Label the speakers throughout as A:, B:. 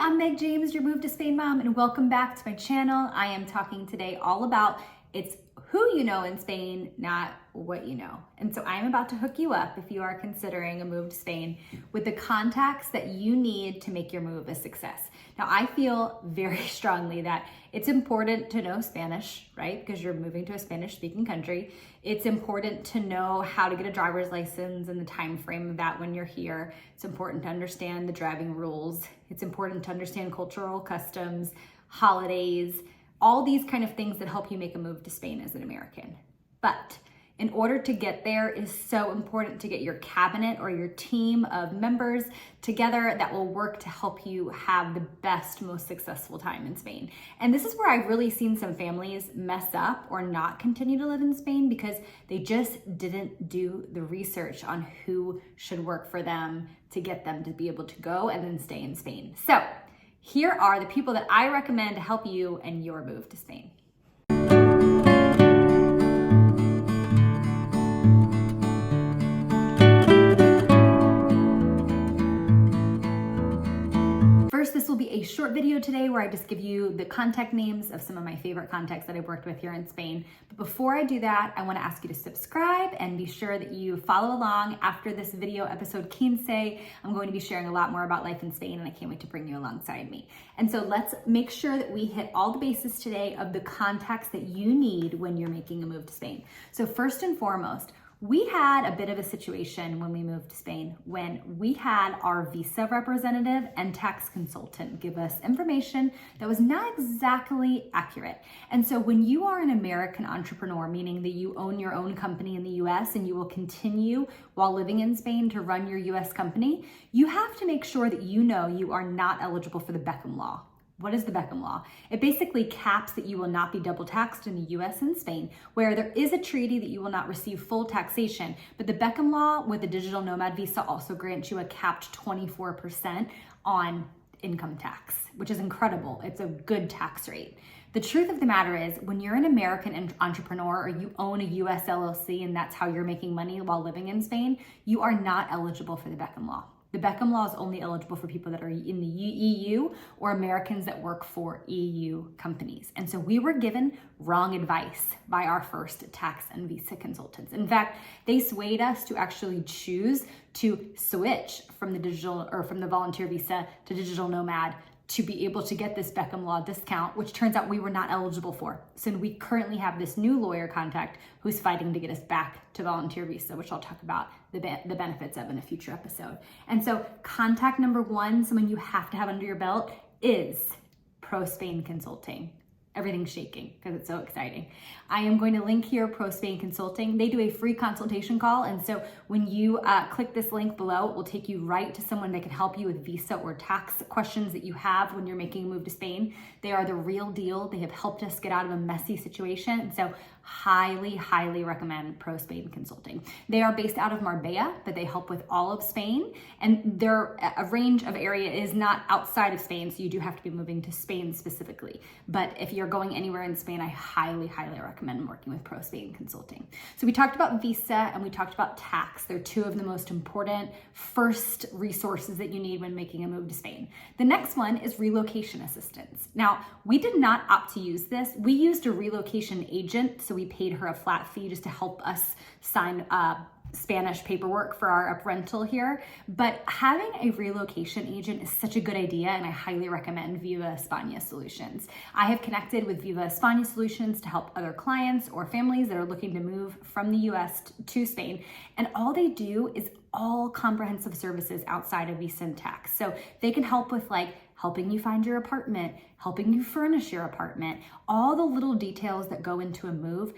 A: I'm Meg James, your Move to Spain mom, and welcome back to my channel. I am talking today all about it's who you know in Spain, not what you know. And so I'm about to hook you up if you are considering a move to Spain with the contacts that you need to make your move a success. Now, I feel very strongly that it's important to know Spanish, right? Because you're moving to a Spanish-speaking country. It's important to know how to get a driver's license and the time frame of that when you're here. It's important to understand the driving rules. It's important to understand cultural customs, holidays, all these kind of things that help you make a move to Spain as an American. But in order to get there, it is so important to get your cabinet or your team of members together that will work to help you have the best, most successful time in Spain. And this is where I've really seen some families mess up or not continue to live in Spain because they just didn't do the research on who should work for them to get them to be able to go and then stay in Spain. So here are the people that I recommend to help you and your move to Spain. This will be a short video today where I just give you the contact names of some of my favorite contacts that I've worked with here in Spain. But before I do that, I want to ask you to subscribe and be sure that you follow along. After this video, episode Quince, I'm going to be sharing a lot more about life in Spain, and I can't wait to bring you alongside me. And so let's make sure that we hit all the bases today of the contacts that you need when you're making a move to Spain. So first and foremost, we had a bit of a situation when we moved to Spain when we had our visa representative and tax consultant give us information that was not exactly accurate. And so when you are an American entrepreneur, meaning that you own your own company in the US and you will continue while living in Spain to run your US company, you have to make sure that you know you are not eligible for the Beckham law. What is the Beckham law? It basically caps that you will not be double taxed in the US and Spain, where there is a treaty that you will not receive full taxation, but the Beckham law with the digital nomad visa also grants you a capped 24% on income tax, which is incredible. It's a good tax rate. The truth of the matter is when you're an American entrepreneur or you own a US LLC and that's how you're making money while living in Spain, you are not eligible for the Beckham law. The Beckham law is only eligible for people that are in the EU or Americans that work for EU companies. And so we were given wrong advice by our first tax and visa consultants. In fact, they swayed us to actually choose to switch from the digital or from the volunteer visa to digital nomad to be able to get this Beckham law discount, which turns out we were not eligible for. So we currently have this new lawyer contact who's fighting to get us back to volunteer visa, which I'll talk about the benefits of in a future episode. And so contact number one, someone you have to have under your belt, is Pro Spain Consulting. Everything's shaking because it's so exciting. I am going to link here Pro Spain Consulting. They do a free consultation call. And so when you click this link below, it will take you right to someone that can help you with visa or tax questions that you have when you're making a move to Spain. They are the real deal. They have helped us get out of a messy situation. And so highly, highly recommend Pro Spain Consulting. They are based out of Marbella, but they help with all of Spain. And their a range of area is not outside of Spain, so you do have to be moving to Spain specifically. But if you're going anywhere in Spain, I highly, highly recommend working with Pro Spain Consulting. So we talked about visa and we talked about tax. They're two of the most important first resources that you need when making a move to Spain. The next one is relocation assistance. Now, we did not opt to use this. We used a relocation agent, so we paid her a flat fee just to help us sign Spanish paperwork for our rental here. But having a relocation agent is such a good idea, and I highly recommend Viva España Solutions. I have connected with Viva España Solutions to help other clients or families that are looking to move from the US to Spain, and all they do is all comprehensive services outside of visa and tax. So they can help with helping you find your apartment, helping you furnish your apartment, all the little details that go into a move,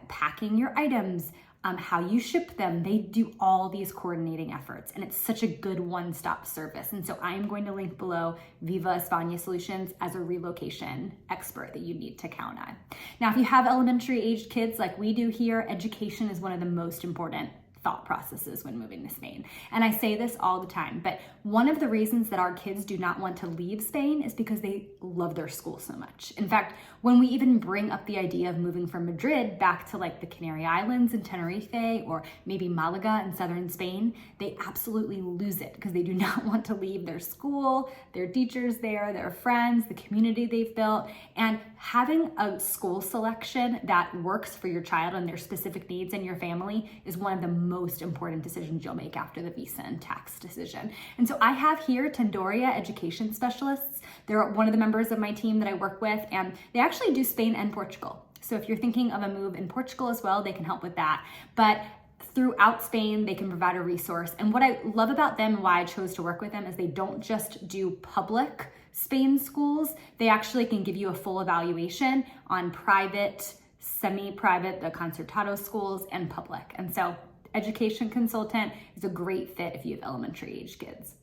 A: packing your items, how you ship them. They do all these coordinating efforts, and it's such a good one-stop service. And so I'm going to link below Viva España Solutions as a relocation expert that you need to count on. Now, if you have elementary aged kids like we do here, education is one of the most important thought processes when moving to Spain. And I say this all the time, but one of the reasons that our kids do not want to leave Spain is because they love their school so much. In fact, when we even bring up the idea of moving from Madrid back to like the Canary Islands and Tenerife, or maybe Malaga in southern Spain, they absolutely lose it because they do not want to leave their school, their teachers there, their friends, the community they've built. And having a school selection that works for your child and their specific needs and your family is one of the most important decisions you'll make after the visa and tax decision. And so I have here Tendoria education specialists. They're one of the members of my team that I work with, and they actually do Spain and Portugal. So if you're thinking of a move in Portugal as well, they can help with that. But throughout Spain, they can provide a resource. And what I love about them and why I chose to work with them is they don't just do public Spain schools. They actually can give you a full evaluation on private, semi-private, the concertado schools, and public. And so education consultant is a great fit if you have elementary age kids.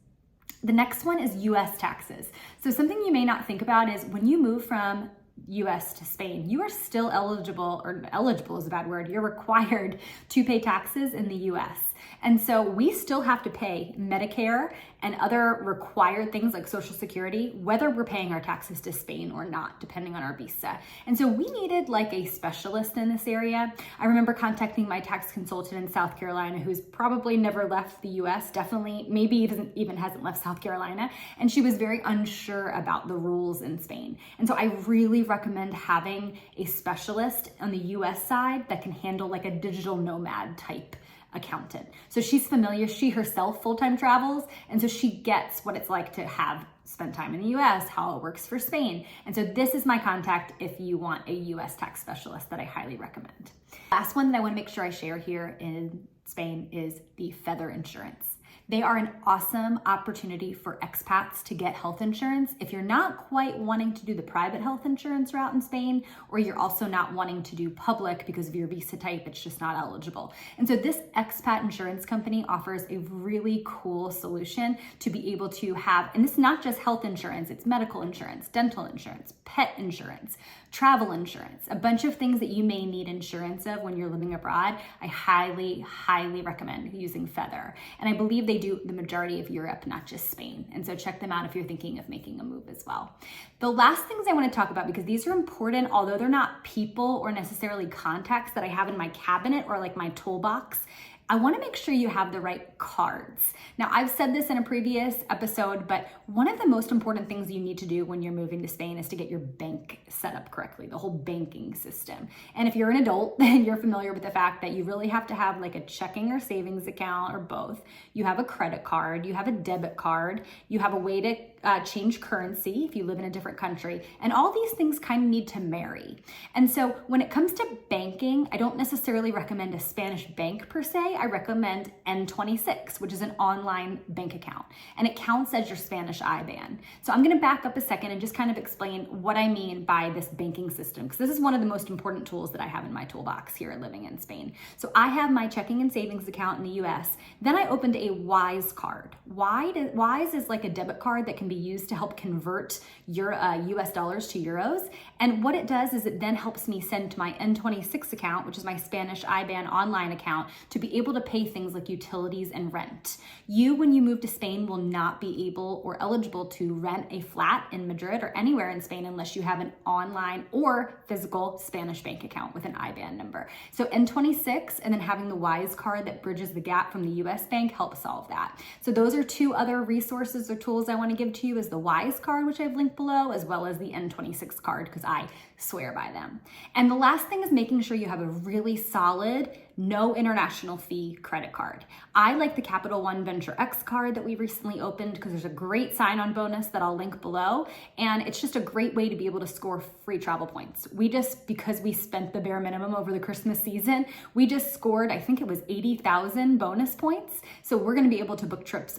A: The next one is US taxes. So something you may not think about is when you move from US to Spain, you are still eligible, or eligible is a bad word, you're required to pay taxes in the US. And so we still have to pay Medicare and other required things like Social Security, whether we're paying our taxes to Spain or not, depending on our visa. And so we needed like a specialist in this area. I remember contacting my tax consultant in South Carolina, who's probably never left the US, definitely, maybe even hasn't left South Carolina. And she was very unsure about the rules in Spain. And so I really recommend having a specialist on the US side that can handle like a digital nomad type accountant. So she's familiar, she herself full-time travels, and so she gets what it's like to have spent time in the US, how it works for Spain. And so this is my contact if you want a US tax specialist that I highly recommend. Last one that I want to make sure I share here in Spain is the feather insurance. They are an awesome opportunity for expats to get health insurance if you're not quite wanting to do the private health insurance route in Spain, or you're also not wanting to do public because of your visa type, it's just not eligible. And so this expat insurance company offers a really cool solution to be able to have, and it's not just health insurance, it's medical insurance, dental insurance, pet insurance, travel insurance, a bunch of things that you may need insurance of when you're living abroad. I highly, highly recommend using Feather. And I believe they do the majority of Europe, not just Spain. And so check them out if you're thinking of making a move as well. The last things I want to talk about, because these are important, although they're not people or necessarily contacts that I have in my cabinet or like my toolbox, I want to make sure you have the right cards. Now, I've said this in a previous episode, but one of the most important things you need to do when you're moving to Spain is to get your bank set up correctly, the whole banking system. And if you're an adult, then you're familiar with the fact that you really have to have like a checking or savings account or both. You have a credit card, you have a debit card, you have a way to change currency if you live in a different country. And all these things kind of need to marry. And so when it comes to banking, I don't necessarily recommend a Spanish bank per se. I recommend N26, which is an online bank account, and it counts as your Spanish IBAN. So I'm going to back up a second and just kind of explain what I mean by this banking system, because this is one of the most important tools that I have in my toolbox here living in Spain. So I have my checking and savings account in the US. Then I opened a Wise card. Wise is like a debit card that can be used to help convert your US dollars to euros. And what it does is it then helps me send to my N26 account, which is my Spanish IBAN online account, to be able to pay things like utilities and rent. You, when you move to Spain, will not be able or eligible to rent a flat in Madrid or anywhere in Spain unless you have an online or physical Spanish bank account with an IBAN number. So N26 and then having the Wise card that bridges the gap from the US bank helps solve that. So those are two other resources or tools I want to give to you, is the Wise card, which I've linked below, as well as the N26 card, because I swear by them. And the last thing is making sure you have a really solid, no international fee credit card. I like the Capital One Venture X card that we recently opened because there's a great sign-on bonus that I'll link below. And it's just a great way to be able to score free travel points. Because we spent the bare minimum over the Christmas season, we just scored, I think it was 80,000 bonus points. So we're going to be able to book trip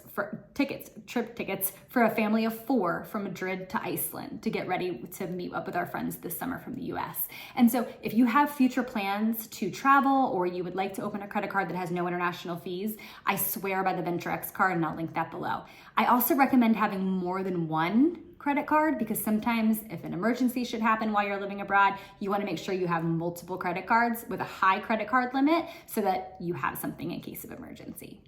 A: tickets for a family of 4 from Madrid to Iceland to get ready to meet up with our friends this summer from the US. And so if you have future plans to travel, or you would like to open a credit card that has no international fees, I swear by the Venture X card, and I'll link that below. I also recommend having more than one credit card, because sometimes if an emergency should happen while you're living abroad, you want to make sure you have multiple credit cards with a high credit card limit so that you have something in case of emergency.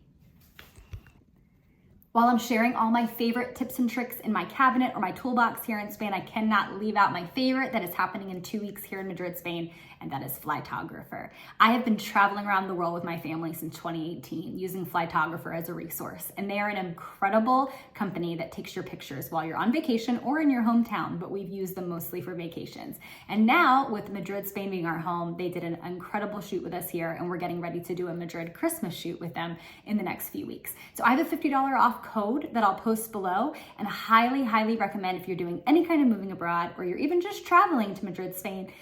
A: While I'm sharing all my favorite tips and tricks in my cabinet or my toolbox here in Spain, I cannot leave out my favorite that is happening in 2 weeks here in Madrid, Spain, and that is Flytographer. I have been traveling around the world with my family since 2018 using Flytographer as a resource, and they are an incredible company that takes your pictures while you're on vacation or in your hometown, but we've used them mostly for vacations. And now with Madrid, Spain being our home, they did an incredible shoot with us here, and we're getting ready to do a Madrid Christmas shoot with them in the next few weeks. So I have a $50 off code that I'll post below, and I highly recommend if you're doing any kind of moving abroad or you're even just traveling to Madrid, Spain,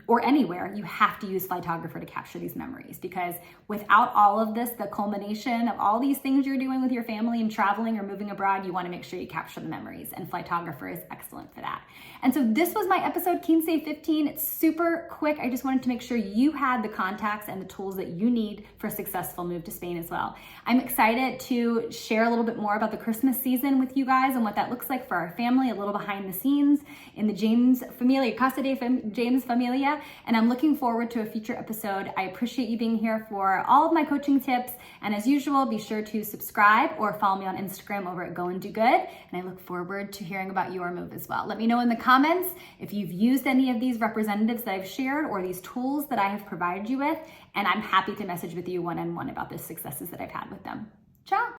A: or anywhere, you have to use Flytographer to capture these memories, because without all of this, the culmination of all these things you're doing with your family and traveling or moving abroad, you want to make sure you capture the memories, and Flytographer is excellent for that. And so this was my episode 15. It's super quick. I just wanted to make sure you had the contacts and the tools that you need for a successful move to Spain as well. I'm excited to share a little bit more about the Christmas season with you guys and what that looks like for our family, a little behind the scenes in the James Familia, Casa de James Familia, and I'm looking forward to a future episode. I appreciate you being here for all of my coaching tips, and as usual, be sure to subscribe or follow me on Instagram over at Go and Do Good, and I look forward to hearing about your move as well. Let me know in the comments if you've used any of these representatives that I've shared or these tools that I have provided you with, and I'm happy to message with you one-on-one about the successes that I've had with them. Ciao!